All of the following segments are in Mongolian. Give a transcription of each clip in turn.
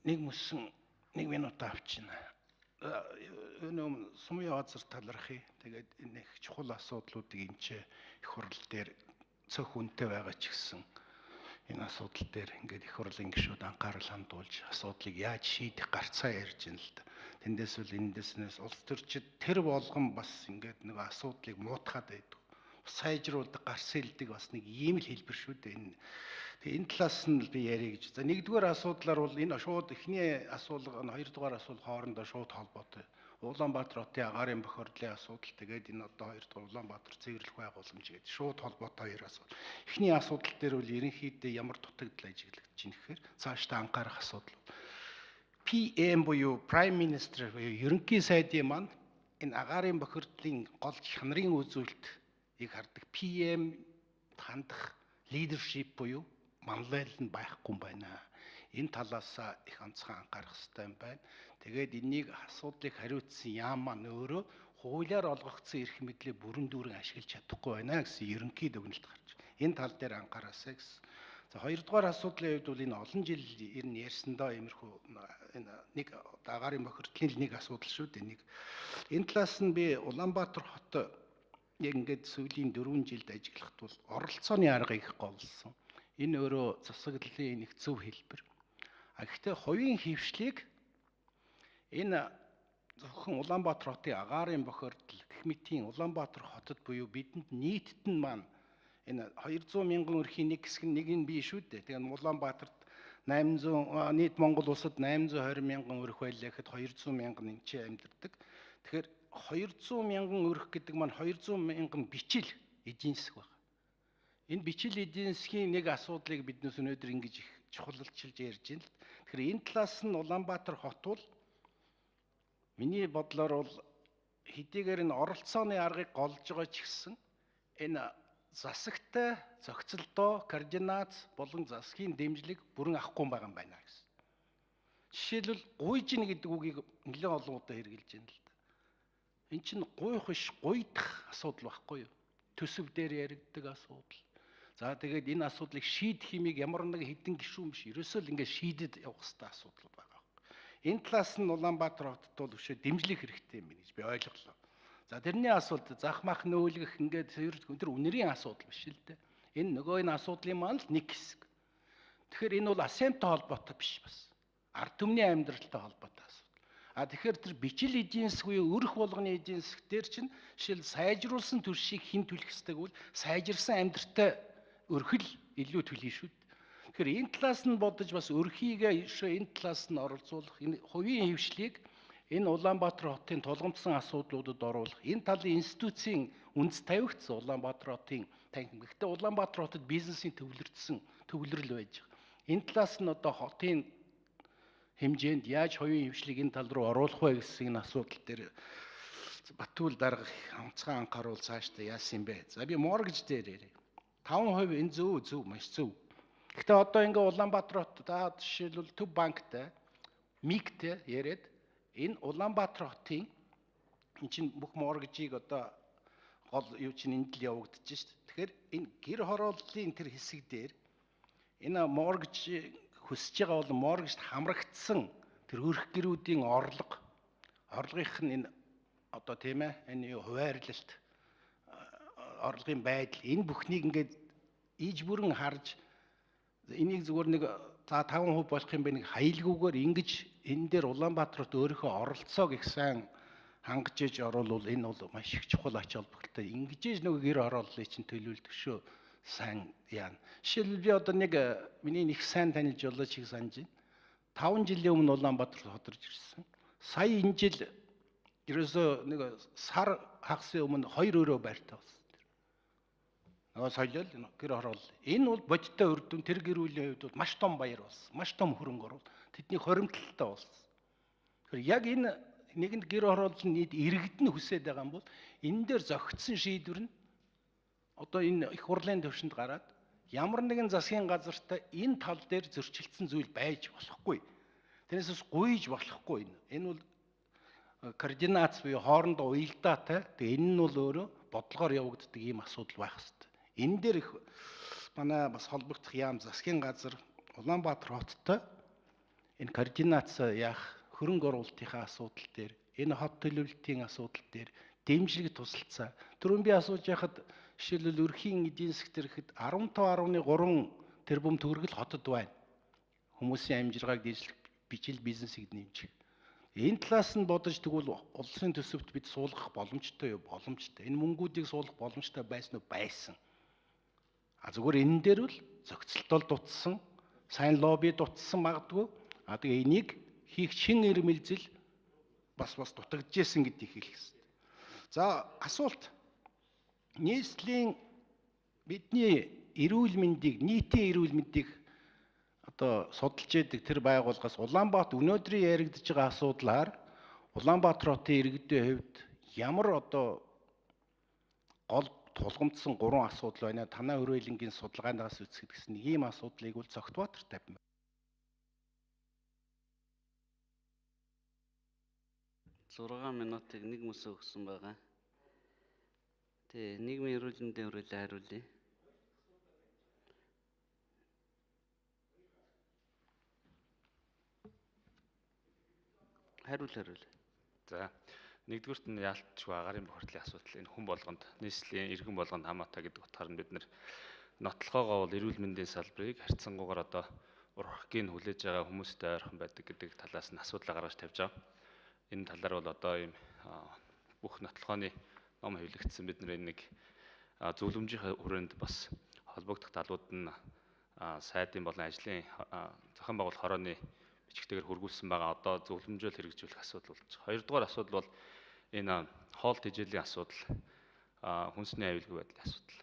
нэг мөсөн 1 минут авчина. Энэ сумын газар талархъя. Тэгээд энэ их чухал асуудлуудыг энэ их хурл дээр цөх үнэтэй байгаа ч гэсэн энэ асуудал дээр ингээд их хурлын гишүүд анхаарал хандуулж асуудлыг яаж шийдэх гарцаа ярьж байна л да. Тэндээс үл энэснээс улс төрчид тэр болгон бас ингээд нэг асуудлыг муутгаад байдаг. Сайжруулдаг, гарс хэлдэг бас нэг ийм л хэлбэр шүү дээ. Тэгээ энэ талаас нь би яриа гэж. За нэгдүгээр асуудлаар бол энэ шууд эхний асуулга, хоёрдугаар асуулга хоорондоо шууд холбоотой. Улаанбаатар хотын агаарын бохирдлын асуудал, тэгээд энэ одоо хоёрдугаар Улаанбаатар цэвэрлэх байгууламж гэдэг шууд холбоотой хоёр асуудал. Эхний асуудал дээр бол ерөнхийдөө ямар дутагдал ажиглагдаж байна гэхээр цаашдаа анхаарах асуудал. PM буюу Prime Minister буюу ерөнхий сайдын маань энэ агаарын бохирдлын гол хянарын үзүүлэлтийг хардаг. PM хандах leadership буюу манлайл нь байхгүй юм байна. Энэ талаас их онцгой анхаарах хэрэгтэй юм байна. Тэгээд энийг асуудлыг хариуцсан яам маань өөрөө хуулиар олгогдсон эрх мэдлээ бүрэн дүүрэн ашиглаж чадахгүй байна гэсэн ерөнхий дүгнэлт гарч. Энэ тал дээр анхаараасай гэсэн. За хоёрдугаар асуудлын хувьд бол энэ олон жил ер нь ярьсандаа иймэрхүү энэ нэг агаарын бохирдлын нэг асуудал шүү дээ. Энэ талаас нь би Улаанбаатар хот яг ингээд сүүлийн 4 жилд ажиглахад бол оролцооны аргыг голлсон. Энэ өөрөө засаглалын нэг зөв хэлбэр. Гэхдээ хувийн хөвшлийг энэ зөвхөн Улаанбаатар хотын агаарын бохирдол гэх мэтийн Улаанбаатар хотод буюу бидэнд нийтэд нь маань энэ 200 мянган өрхийн нэг хэсэг нэг нь бий шүү дээ. Тэгээд Улаанбаатарт 800 нийт Монгол улсад 820 мянган өрх байлаа гэхэд 200 мянган энэ чинь амьдардаг. Тэгэхээр 200 мянган өрх гэдэг маань 200 мянган бичил эдийн засаг байна. Энэ бичил эдийн засгийн нэг асуудлыг биднээс өнөөдөр ингэж их чухалчилж ярьж байна л. Тэгэхээр энэ талаас нь Улаанбаатар хот бол миний бодлоор бол хэдийгээр энэ оролцооны аргыг голж байгаа ч гэсэн энэ засагтай зохицолдоо координац болон засгийн дэмжлэг бүрэн авахгүй байгаа юм байна гэсэн. Жишээлбэл гуйж ийн гэдэг үгийг нэлээд олон удаа хэрэгжилж байна л да. Энд чинь гуйх биш гуйдах асуудал байхгүй юу? Төсөв дээр яригддаг асуудал. За тэгээд энэ асуудлыг шийдэх хэмээг ямар нэг хэдэн гишүүн биш ерөөсөө л ингээд шийдэд явах хэрэгтэй асуудал байгаа. Энэ талаас нь Улаанбаатар хотод бол өшөө дэмжлэх хэрэгтэй юм байна гэж би ойлголоо. За тэрний асуудал зах мах нөөлгөх ингээд тэр үнэрийн асуудал биш л дээ. Энэ нөгөө энэ асуудлын маань л нэг хэсэг. Тэгэхээр энэ бол асемтай холбоотой биш бас. Ард түмний амьдралтай холбоотой асуудал. Тэгэхээр тэр бичил эдийн засаг буюу өрх болгоны эдийн засаг дээр чинь жишээл сайжруулсан төршийг хэн төлөх ёстой гэвэл сайжирсан амьдралтай өрхөл илүү төлнө шүү дээ. Тэгэхээр энэ талаас нь бодож бас өрхийгээ энэ талаас нь оролцуулах энэ хувийн хөвшлийг энэ Улаанбаатар хотын тулгамдсан асуудлуудад оруулах энэ талын институцийн үндэс тавигдсан Улаанбаатар хотын танхим. Гэхдээ Улаанбаатар хотод бизнесийн төвлөрөл байж байгаа. Энэ талаас нь одоо хотын хэмжээнд яаж хувийн хөвшлийг энэ тал руу оруулах вэ гэсэн энэ асуудал дээр Батүл дарга онцгой анхааруул цаашдаа яасан юм бэ? За би моргэж дээр ярив. 5% энэ зөв маш зөв. Гэхдээ одоо ингээ Улаанбаатар хотод жишээлбэл Төв банктай, МИГтэй яриад энэ Улаанбаатар хотын энэ чинь бүх моргжийг одоо гол юу чинь энд л явагдаж шít. Тэгэхээр энэ гэр хорооллын тэр хэсэг дээр энэ моргж хүсэж байгаа бол моргжд хамрагдсан тэр өрх гэрүүдийн орлогынх нь энэ одоо тийм ээ энэ хуваарлалт орлогын байдал энэ бүхнийг ингээд иж бүрэн харж энийг зүгээр нэг за 5% болох юм бэ нэг хаялгүйгээр ингэж энэ дээр Улаанбаатарт өөрийнхөө оролцоо гэх сайн хангаж иж оруулвал энэ бол маш их чухал ач холбогдолтой. Ингэж нөгөө гэр хорооллыг чинь төлөвлөдөг шүү. Сайн яана. Жишээлбэл би одоо нэг миний их сайн танилж болоо чиг санаж байна. 5 жилийн өмнө Улаанбаатар хоторж ирсэн. Сая энэ жил ерөөсөө нэг сар хагасын өмнө 2 өрөө байртай болсон. Нөгөө соёл гэр хороол. Энэ бол бодиттой үр дүн тэр гэр бүлийн хувьд бол маш том баяр болсон. Маш том хөрөнгө оруулалт. Тэдний хоримтлалтай болсон. Тэгэхээр яг энэ нэгэнд гэр хорооллын нийт иргэдэн хүсээд байгаа юм бол энэ дээр зохицсон шийдвэр нь одоо энэ их хурлын төвшөнд гараад ямар нэгэн засгийн газартай энэ тал дээр зөрчилдсөн зүйл байж болохгүй. Тэрнээс гуйж болохгүй. Энэ бол координац буюу хоорондоо уялдаатай. Тэгээ энэ нь бол өөрөө бодлогоор явагддаг ийм асуудал байх хэрэгтэй. Энэ дээр их манай бас холбогдох яам засгийн газар Улаанбаатар хоттой энэ координац яах, хөрөнгө оруулалтынхаа асуудал дээр, энэ хот төлөвлөлтийн асуудал дээр дэмжлэг тусалцаа. Түрүүн би асууж байхад жишээлбэл өрхийн эдийн засгт ирэхэд 15.3 тэрбум төгрөг л хотод байна. Хүмүүсийн амжиргааг дээшлэх, бичил бизнесийг нэмжих. Энэ талаас нь бодож тэгвэл улсын төсөвт бид суулгах боломжтой юу? Боломжтой. Энэ мөнгүүдийг суулгах боломжтой байсан уу? Байсан. Зүгээр энэ дээр л зохицолтол дутсан, сайн лобби дутсан магадгүй. Тэгээ энийг хийх шин ирмэлзэл бас дутагдчихсэн гэдгийг хэлэх хэрэгтэй. За асуулт. Нийслэлийн бидний эрүүл мэндийг, нийтийн эрүүл мэндийг судалж яадаг тэр байгууллагаас Улаанбаатар өнөөдрийн яригдж байгаа асуудлаар Улаанбаатар хотын иргэдийн хувьд ямар гол тулгамдсан 3 асуудал байна. Танай хүрээлэнгийн судалгаанаас үзэхэд гэсэн ийм асуудлыг бол Цогтбаатар тавьсан. 6 минутыг нэг мөсөө өгсөн байгаа. Тэ нийгмийн эрүүл мэндийн хүрээлэн хариулъя. Хариул. За, нэгдүгürt нь яалтчгүй агарын бохирдлын асуудал энэ хүн болгонд, нийслэлийн иргэн болгонд хамаатай гэдэг утгаар нь бид нотлохоогоо бол эрүүл мэндийн салбарыг харьцангуйгаар урхахыг хүлээж байгаа хүмүүстэй ойрхон байдаг гэдэг талаас нь асуудал гаргаж тавьж байгаа. Энэ талаар бол ийм бүх нотлохооны ном хэвлэгдсэн бидний нэг зөвлөмжийн хүрээнд бас холбогдох талууд нь сайдын болон ажлын зохион байгуулалт хорооны бичгтэйгээр хургуулсан байгаа. Зөвлөмжөөл хэрэгжүүлэх асуудал болж байгаа. Хоёрдугаар асуудал бол энэ хоол тэжээлийн асуудал, хүнсний аюулгүй байдлын асуудал.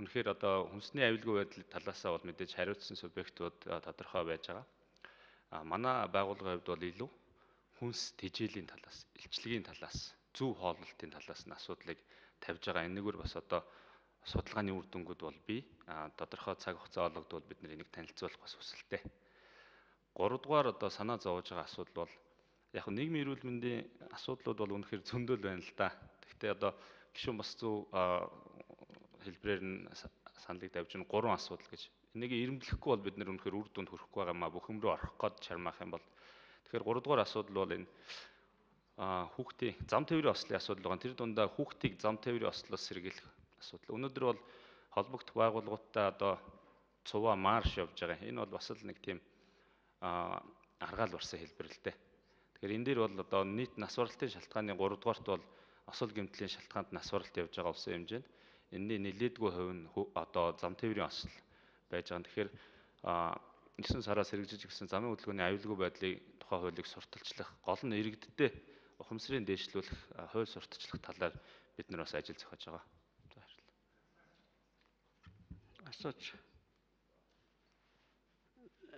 Үнэхээр хүнсний аюулгүй байдлын талаасаа бол мэдээж хариуцсан субъектууд тодорхой байж байгаа. Манай байгууллагын хувьд бол илүү хүнс тэжээлийн талаас, илчлэгийн талаас, зөв хооллолтын талаас нь асуудлыг тавьж байгаа. Энэгээр бас судалгааны үр дүнгууд бол бий. Тодорхой цаг хугацаа олгодвол бид энийг танилцуулах бас хүсэлтэй. 3 дугаар санаа зовж байгаа асуудал бол яг нийгмийн эрүүл мэндийн асуудлууд бол үнэхээр зөндөл байна л да. Гэхдээ гишүүн бас зөв хэлбэрээр нь саналыг тавьж байна 3 асуудал гэж. Энийг ирэмблэхгүй бол бид үнэхээр үр дүнд хүрэхгүй байгаа маа бүхэм рүү орох гээд чармаах юм бол. Тэгэхээр 3 дугаар асуудал бол энэ хүүхдийн зам тээврийн ослын асуудал байгаа. Тэр дундаа хүүхдийг зам тээврийн ослоос сэргийлэх асуудал. Өнөөдөр бол холбогдох байгууллагуудтай цуваа марш явж байгаа. Энэ бол бас л нэг тийм аргаал барсан хэлбэр л дээ. Тэгэхээр энэ дээр бол нийт нас баралтын шалтгааны 3 дугаарт бол осол гэмтлийн шалтгаанд нас баралт явж байгаа улсын хэмжээнд энэний нэлээдгүй хувь нь зам тээврийн осол байж байгаа. Тэгэхээр 9 сараас хэрэгжиж гисэн замын хөдөлгөөний аюулгүй байдлыг тухай хуулийг сурталчлах, гол нь иргэддээ ухамсарыг дээшлүүлэх, хууль сурталчлах талаар бид нар бас ажил зохиож байгаа. За баярлалаа. Асууж.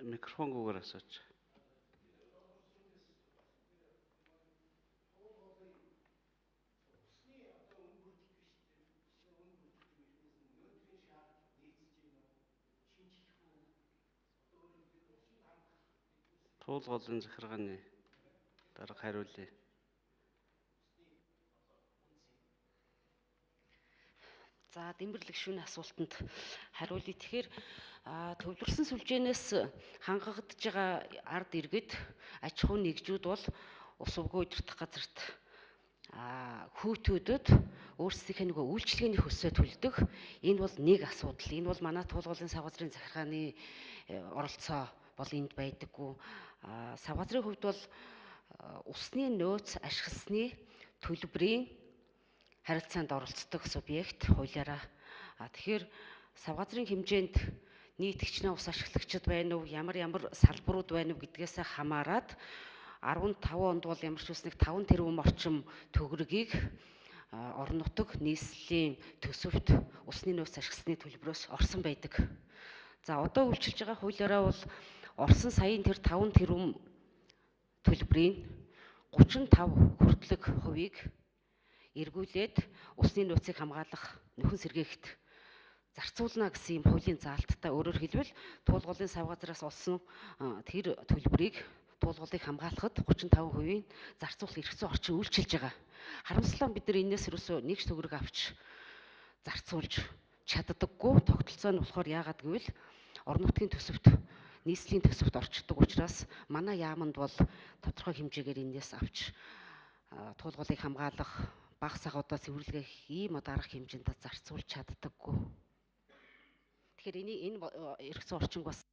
Микрофонгүйгээр асууж. Туулгын захиргааны дарга хариулъя. За Дэмбэрлэг шүүний асуултанд хариулъя. Тэгэхээр төвлөрсөн сүлжээнээс хангагдж байгаа ард иргэд аж ахуй нэгжүүд бол ус увгүй удирдах газарт хүүтүүдэд өөрсдийнхээ нөгөө үйлчлэгээний хөсөө төлдөг. Энэ бол нэг асуудал. Энэ бол манай туулгын савгазрын захиргааны оролцоо бол энд байдаггүй. Савгазрын хувьд бол усны нөөц ашигласны төлбөрийн харилцаанд оролцдог субъект хуулиараа. Тэгэхээр савгазрын хэмжээнд нийт хичнээн ус ашиглагчид байна уу, ямар салбарууд байна уу гэдгээс хамаарат 15 онд бол ямар ч үс нэг 5 тэрбум орчим төгрөгийг орон нутаг нийслэлийн төсөвт усны нөөц ашигласны төлбөрөөс орсон байдаг. За одоо үйлчилж байгаа хуулиараа бол орсон саяын тэр 5 тэрбум төлбөрийн 35 хүртэлх хувийг эргүүлээд усны нөөцийг хамгаалах нөхөн сэргээхт зарцуулна гэсэн юм хуулийн заалттай. Өөрөөр хэлбэл туулгын савгазраас олсон тэр төлбөрийг туулгыг хамгаалахад 35% зарцуулах эрх зүйн орчин үйлчилж байгаа. Харамсалтай бид нар энэс ерөөсөө нэг ч төгрөг авч зарцуулж чаддаггүй. Тогтолцоо нь болохоор яагаад гэвэл орон нутгийн төсөвт нийслэлийн төсөвт орчдөг учраас манай яамд бол тодорхой хэмжээгээр энэс авч туулгуулыг хамгаалах, бага сагуудаа цэвэрлэх ийм одоо арга хэмжээнд зарцуулж чаддаггүй. Тэгэхээр энэ эрх зүйн орчинг бас